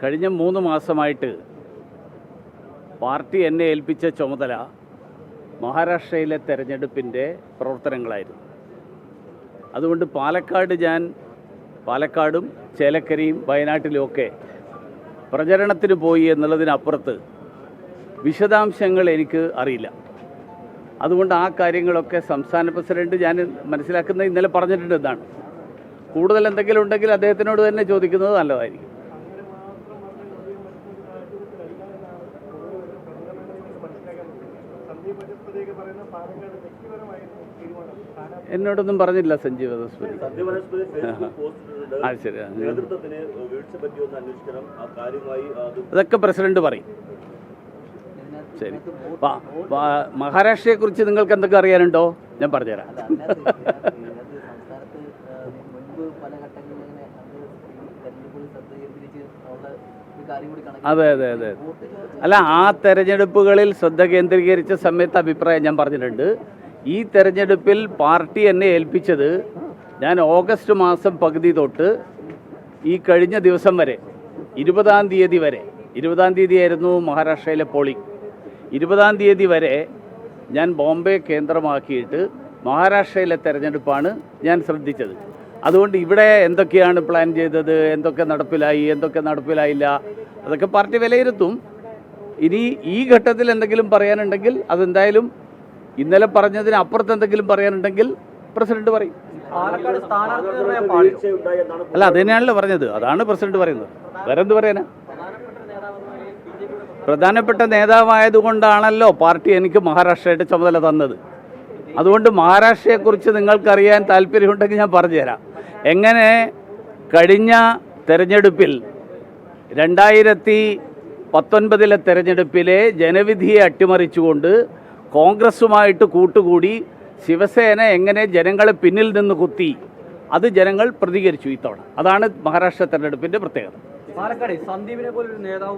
കഴിഞ്ഞ 3 മാസമായിട്ട് പാർട്ടി എന്നെ ഏൽപ്പിച്ച ചുമതല മഹാരാഷ്ട്രയിലെ തെരഞ്ഞെടുപ്പിൻ്റെ പ്രവർത്തനങ്ങളായിരുന്നു. അതുകൊണ്ട് പാലക്കാടും ചേലക്കരയും വയനാട്ടിലുമൊക്കെ പ്രചരണത്തിന് പോയി എന്നുള്ളതിനപ്പുറത്ത് വിശദാംശങ്ങൾ എനിക്ക് അറിയില്ല. അതുകൊണ്ട് ആ കാര്യങ്ങളൊക്കെ സംസ്ഥാന പ്രസിഡന്റ് ഞാൻ മനസ്സിലാക്കുന്നത് ഇന്നലെ പറഞ്ഞിട്ടുണ്ട്. എന്നാണ് കൂടുതൽ എന്തെങ്കിലും ഉണ്ടെങ്കിൽ അദ്ദേഹത്തിനോട് തന്നെ ചോദിക്കുന്നത് നല്ലതായിരിക്കും. എന്നോടൊന്നും പറഞ്ഞില്ല സഞ്ജീവ് വനസ്പതി. ശരി, അതൊക്കെ പ്രസിഡന്റ് പറയും. ശരി, മഹാരാഷ്ട്രയെക്കുറിച്ച് നിങ്ങൾക്ക് എന്തൊക്കെ അറിയാനുണ്ടോ ഞാൻ പറഞ്ഞുതരാം. അതെ അതെ അതെ അല്ല, ആ തെരഞ്ഞെടുപ്പുകളിൽ ശ്രദ്ധ കേന്ദ്രീകരിച്ച സമയത്ത് അഭിപ്രായം ഞാൻ പറഞ്ഞിട്ടുണ്ട്. ഈ തെരഞ്ഞെടുപ്പിൽ പാർട്ടി എന്നെ ഏൽപ്പിച്ചത് ഞാൻ ഓഗസ്റ്റ് മാസം പകുതി തൊട്ട് ഈ കഴിഞ്ഞ ദിവസം വരെ 20-ാം തീയതി വരെ, 20-ാം തീയതി ആയിരുന്നു മഹാരാഷ്ട്രയിലെ പോളിംഗ്. 20-ാം തീയതി വരെ ഞാൻ ബോംബെ കേന്ദ്രമാക്കിയിട്ട് മഹാരാഷ്ട്രയിലെ തെരഞ്ഞെടുപ്പാണ് ഞാൻ ശ്രദ്ധിച്ചത്. അതുകൊണ്ട് ഇവിടെ എന്തൊക്കെയാണ് പ്ലാൻ ചെയ്തത്, എന്തൊക്കെ നടപ്പിലായി, എന്തൊക്കെ നടപ്പിലായില്ല, അതൊക്കെ പാർട്ടി വിലയിരുത്തും. ഇനി ഈ ഘട്ടത്തിൽ എന്തെങ്കിലും പറയാനുണ്ടെങ്കിൽ അതെന്തായാലും ഇന്നലെ പറഞ്ഞതിന് അപ്പുറത്ത് എന്തെങ്കിലും പറയാനുണ്ടെങ്കിൽ പ്രസിഡന്റ് പറയും. അല്ല, അത് തന്നെയാണല്ലോ പറഞ്ഞത്, അതാണ് പ്രസിഡന്റ് പറയുന്നത്. വേറെ എന്ത് പറയാനാ? പ്രധാനപ്പെട്ട നേതാവായതുകൊണ്ടാണല്ലോ പാർട്ടി എനിക്ക് മഹാരാഷ്ട്രയുടെ ചുമതല തന്നത്. അതുകൊണ്ട് മഹാരാഷ്ട്രയെക്കുറിച്ച് നിങ്ങൾക്കറിയാൻ താല്പര്യമുണ്ടെങ്കിൽ ഞാൻ പറഞ്ഞുതരാം. എങ്ങനെ കഴിഞ്ഞ തെരഞ്ഞെടുപ്പിൽ 2019 തെരഞ്ഞെടുപ്പിലെ ജനവിധിയെ അട്ടിമറിച്ചുകൊണ്ട് കോൺഗ്രസുമായിട്ട് കൂട്ടുകൂടി ശിവസേന എങ്ങനെ ജനങ്ങളെ പിന്നിൽ നിന്ന് കുത്തി, അത് ജനങ്ങൾ പ്രതികരിച്ചു ഇത്തവണ. അതാണ് മഹാരാഷ്ട്ര തെരഞ്ഞെടുപ്പിൻ്റെ പ്രത്യേകത. പാലക്കാട് സന്ദീപിനെ പോലൊരു നേതാവ്